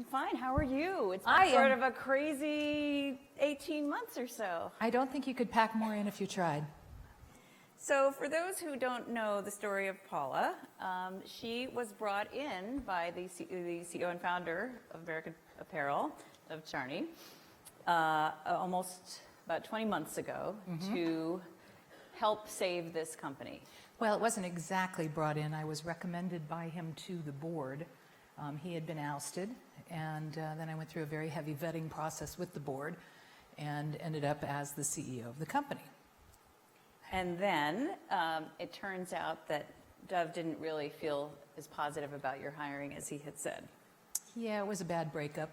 I'm fine. How are you? It's been sort of a crazy 18 months or so. I don't think you could pack more in if you tried. So for those who don't know the story of Paula, she was brought in by the CEO and founder of American Apparel, of Charney, almost about 20 months ago to help save this company. Well, it wasn't exactly brought in. I was recommended by him to the board. He had been ousted, and then I went through a very heavy vetting process with the board and ended up as the CEO of the company. And then it turns out that Dove didn't really feel as positive about your hiring as he had said. Yeah, it was a bad breakup.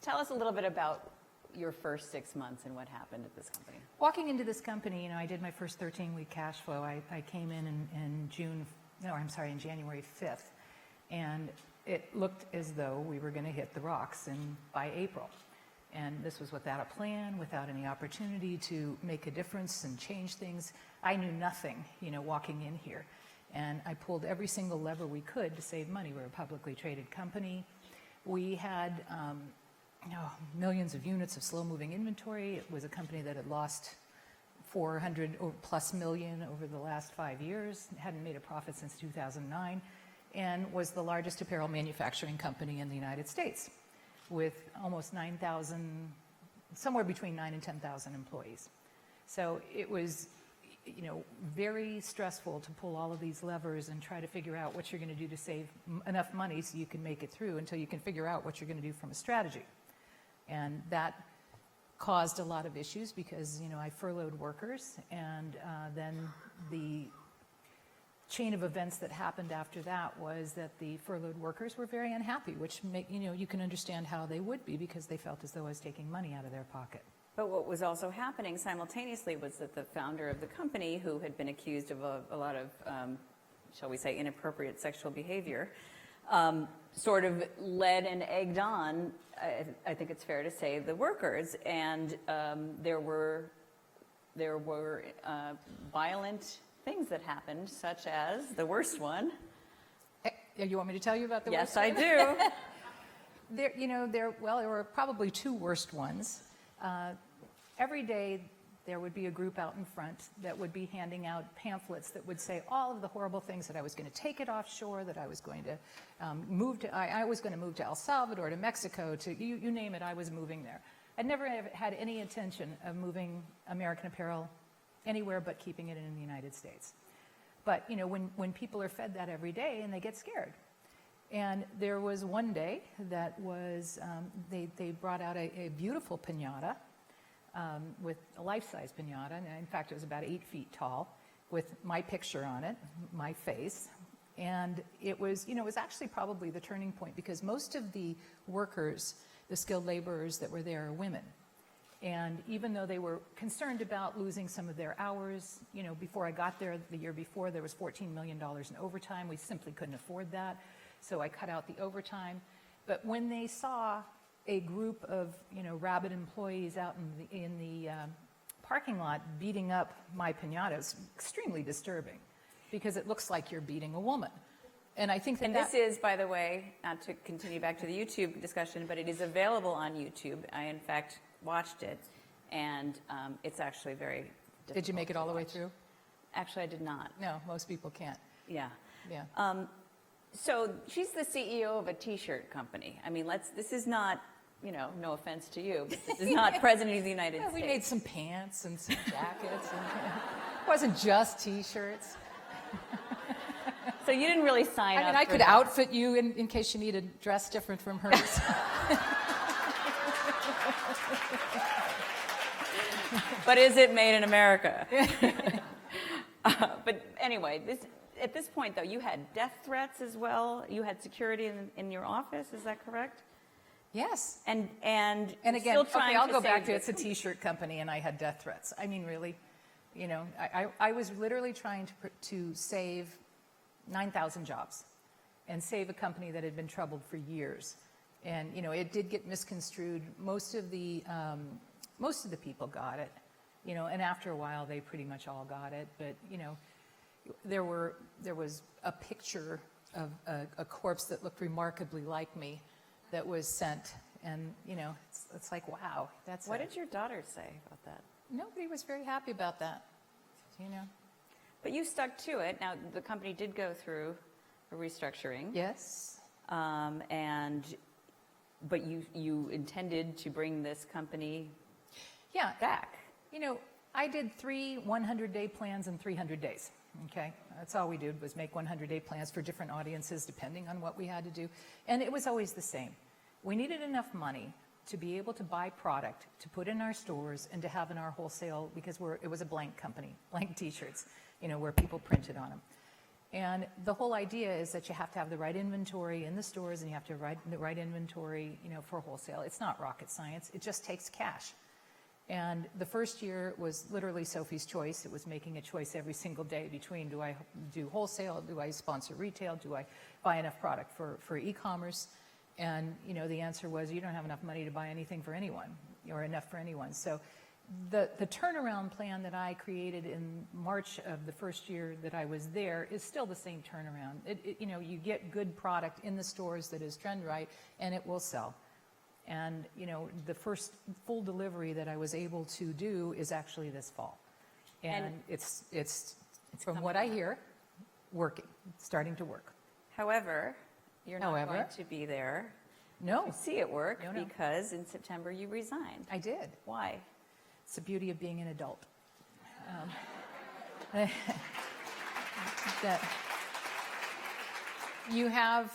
Tell us a little bit about your first 6 months and what happened at this company. Walking into this company, I did my first 13-week cash flow. I came in January 5th, and it looked as though we were going to hit the rocks by April. And this was without a plan, without any opportunity to make a difference and change things. I knew nothing, walking in here. And I pulled every single lever we could to save money. We're a publicly traded company. We had millions of units of slow-moving inventory. It was a company that had lost 400 or plus million over the last 5 years, hadn't made a profit since 2009, and was the largest apparel manufacturing company in the United States, with almost 9,000, somewhere between 9 and 10,000 employees. So it was, very stressful to pull all of these levers and try to figure out what you're going to do to save enough money so you can make it through until you can figure out what you're going to do from a strategy. And that caused a lot of issues because, I furloughed workers, and then the chain of events that happened after that was that the furloughed workers were very unhappy, which you can understand how they would be because they felt as though I was taking money out of their pocket. But what was also happening simultaneously was that the founder of the company, who had been accused of a lot of, shall we say, inappropriate sexual behavior, sort of led and egged on, I think it's fair to say, the workers. And there were violent things that happened, such as the worst one. You want me to tell you about the worst one? Yes, I do. There were probably two worst ones. Every day there would be a group out in front that would be handing out pamphlets that would say all of the horrible things, that I was going to take it offshore, that I was going to I was going to move to El Salvador, to Mexico, to you name it, I was moving there. I'd never had any intention of moving American Apparel anywhere but keeping it in the United States. But, when people are fed that every day, and they get scared. And there was one day that was, they brought out a beautiful piñata, with a life-size piñata. And in fact, it was about 8 feet tall, with my picture on it, my face. And it was actually probably the turning point, because most of the workers, the skilled laborers that were there, are women. And even though they were concerned about losing some of their hours, before I got there the year before, there was $14 million in overtime. We simply couldn't afford that. So I cut out the overtime. But when they saw a group of, rabid employees out in the parking lot beating up my piñata, it was extremely disturbing, because it looks like you're beating a woman. And I think that this is, by the way, not to continue back to the YouTube discussion, but it is available on YouTube. I, in fact, watched it, and it's actually very difficult. Did you make it all the way through? Actually, I did not. No, most people can't. Yeah. Yeah. So she's the CEO of a T-shirt company. I mean, this is not, no offense to you, but this is not President of the United States. We made some pants and some jackets. It wasn't just T-shirts. So you didn't really sign up. I could outfit you in case you need a dress different from hers. But is it made in America? But anyway, at this point, though, you had death threats as well. You had security in your office. Is that correct? Yes. And again, still trying I'll to go back save to it's a T-shirt company, and I had death threats. I mean, really, I was literally trying to save 9,000 jobs and save a company that had been troubled for years. And it did get misconstrued. Most of the people got it, and after a while they pretty much all got it. But there was a picture of a corpse that looked remarkably like me that was sent. And, it's like, wow, that's What did your daughter say about that? Nobody was very happy about that, But you stuck to it. Now, the company did go through a restructuring. Yes. But you intended to bring this company Yeah. back. I did 3 100-day plans in 300 days, okay? That's all we did was make 100-day plans for different audiences depending on what we had to do. And it was always the same. We needed enough money to be able to buy product, to put in our stores, and to have in our wholesale, because it was a blank company, blank T-shirts, where people printed on them. And the whole idea is that you have to have the right inventory in the stores, and you have to have the right inventory, for wholesale. It's not rocket science. It just takes cash. And the first year was literally Sophie's choice. It was making a choice every single day between, do I do wholesale? Do I sponsor retail? Do I buy enough product for e-commerce? And, the answer was, you don't have enough money to buy anything for anyone, or enough for anyone. So the turnaround plan that I created in March of the first year that I was there is still the same turnaround. You get good product in the stores that is trend right, and it will sell. And, the first full delivery that I was able to do is actually this fall. And it's from what I hear, working, starting to work. However, you're not going to be there No. to see it work No. because in September you resigned. I did. Why? It's the beauty of being an adult. That you have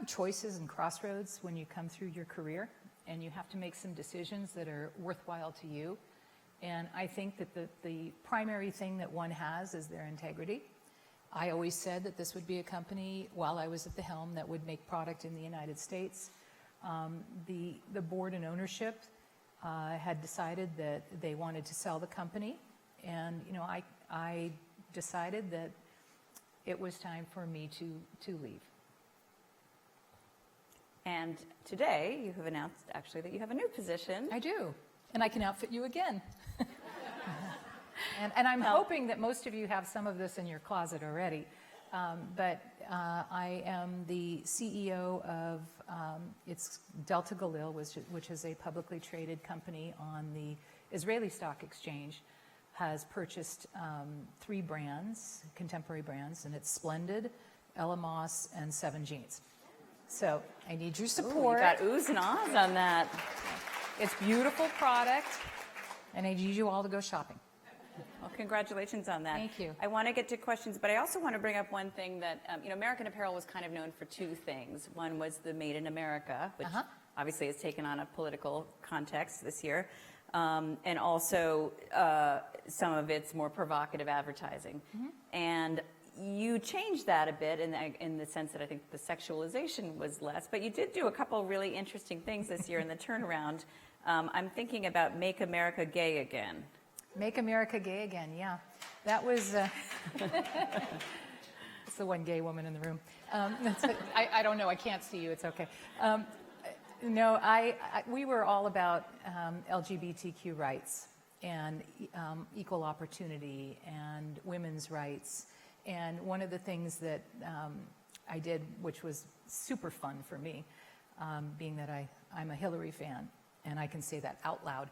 choices and crossroads when you come through your career, and you have to make some decisions that are worthwhile to you. And I think that the primary thing that one has is their integrity. I always said that this would be a company, while I was at the helm, that would make product in the United States. The board and ownership had decided that they wanted to sell the company, and I decided that it was time for me to leave. And today you have announced actually that you have a new position. I do, and I can outfit you again. And I'm hoping that most of you have some of this in your closet already. But I am the CEO of it's Delta Galil, which is a publicly traded company on the Israeli Stock Exchange, has purchased 3 brands, contemporary brands, and it's Splendid, Ella Moss, and 7 Jeans. So I need your support. Ooh, you got oohs and ahs on that. It's beautiful product, and I need you all to go shopping. Well, congratulations on that. Thank you. I want to get to questions, but I also want to bring up one thing that, American Apparel was kind of known for 2 things. One was the Made in America, which obviously has taken on a political context this year, and also some of its more provocative advertising. And you changed that a bit in the sense that I think the sexualization was less, but you did do a couple really interesting things this year in the turnaround. I'm thinking about Make America Gay Again. Make America Gay Again, yeah. That was, it's the one gay woman in the room. I don't know, I can't see you, it's okay. No, we were all about LGBTQ rights and equal opportunity and women's rights. And one of the things that I did, which was super fun for me, being that I'm a Hillary fan, and I can say that out loud,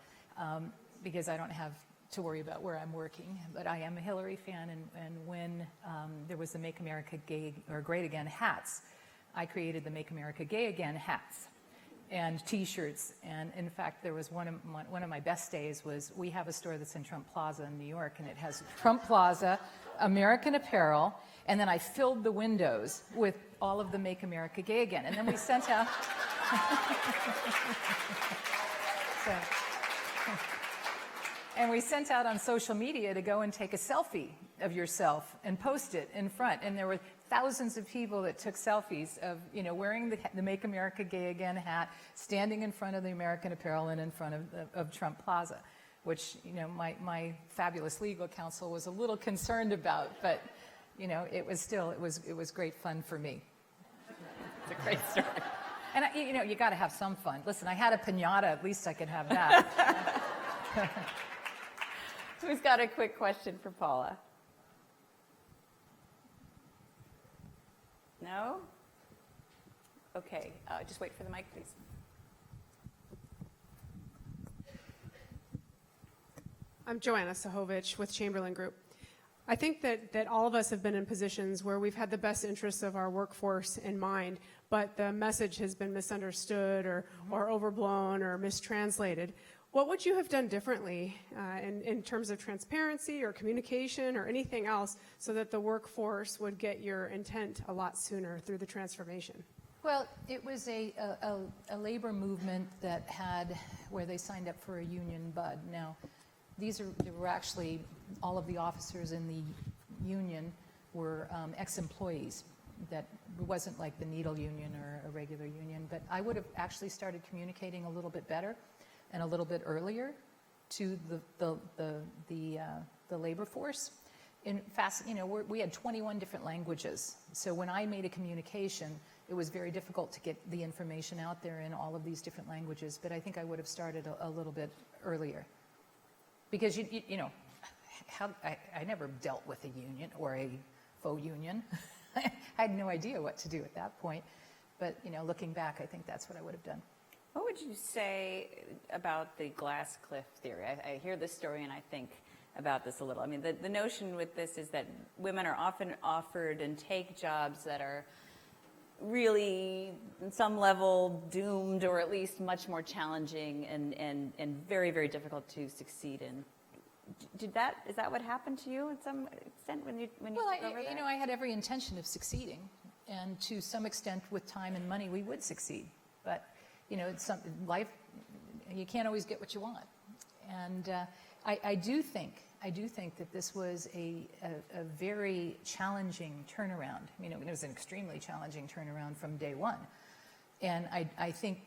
because I don't have to worry about where I'm working, but I am a Hillary fan, and when there was the Make America Gay or Great Again hats, I created the Make America Gay Again hats and T-shirts. And in fact, there was one of my best days was we have a store that's in Trump Plaza in New York, and it has Trump Plaza, American Apparel, and then I filled the windows with all of the Make America Gay Again, and then we sent out. And we sent out on social media to go and take a selfie of yourself and post it in front. And there were thousands of people that took selfies of, wearing the Make America Gay Again hat, standing in front of the American Apparel and in front of Trump Plaza, which, my fabulous legal counsel was a little concerned about. But, it was great fun for me. It's a great story. And, you got to have some fun. Listen, I had a piñata. At least I could have that. Who's got a quick question for Paula? No? Okay, just wait for the mic, please. I'm Joanna Sahovich with Chamberlain Group. I think that all of us have been in positions where we've had the best interests of our workforce in mind, but the message has been misunderstood or overblown or mistranslated. What would you have done differently in terms of transparency or communication or anything else so that the workforce would get your intent a lot sooner through the transformation? Well, it was a labor movement that had, where they signed up for a union bud. Now, there were actually, all of the officers in the union were ex-employees. That wasn't like the needle union or a regular union, but I would have actually started communicating a little bit better and a little bit earlier to the labor force. In fact, we had 21 different languages. So when I made a communication, it was very difficult to get the information out there in all of these different languages, but I think I would have started a little bit earlier. Because, I never dealt with a union or a faux union. I had no idea what to do at that point. But, looking back, I think that's what I would have done. What would you say about the glass cliff theory? I hear this story and I think about this a little. I mean, the notion with this is that women are often offered and take jobs that are really, in some level, doomed or at least much more challenging and very, very difficult to succeed in. Is that what happened to you in some extent when you Well, took over there? I had every intention of succeeding, and to some extent, with time and money, we would succeed. But life, you can't always get what you want, and I do think that this was a very challenging turnaround. It was an extremely challenging turnaround from day one, and I think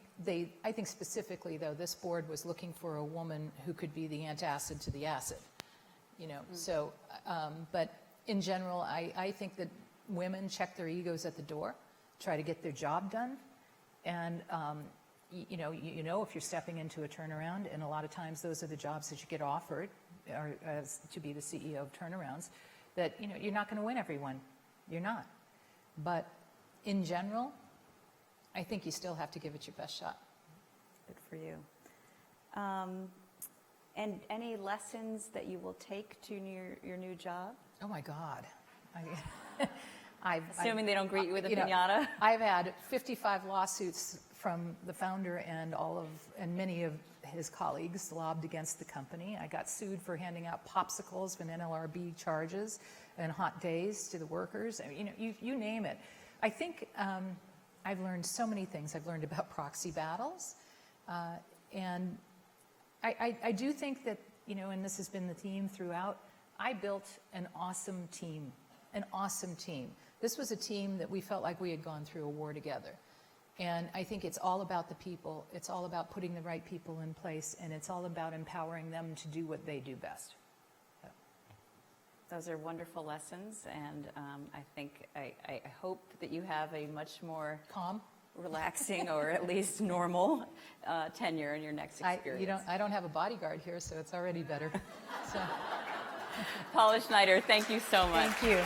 specifically, though, this board was looking for a woman who could be the antacid to the acid, So, but in general, I think that women check their egos at the door, try to get their job done, and if you're stepping into a turnaround, and a lot of times those are the jobs that you get offered, or to be the CEO of turnarounds, that you're not going to win every one. You're not. But in general, I think you still have to give it your best shot. Good for you. And any lessons that you will take to your new job? Oh my God. Assuming they don't greet you with a piñata. I've had 55 lawsuits from the founder and many of his colleagues lobbed against the company. I got sued for handing out popsicles and NLRB charges and hot days to the workers. You name it. I think I've learned so many things. I've learned about proxy battles, and I do think that and this has been the theme throughout. I built an awesome team. This was a team that we felt like we had gone through a war together. And I think it's all about the people. It's all about putting the right people in place, and it's all about empowering them to do what they do best. So. Those are wonderful lessons, and I hope that you have a much more calm, relaxing, or at least normal tenure in your next experience. I don't have a bodyguard here, so it's already better. So. Paula Schneider, thank you so much. Thank you.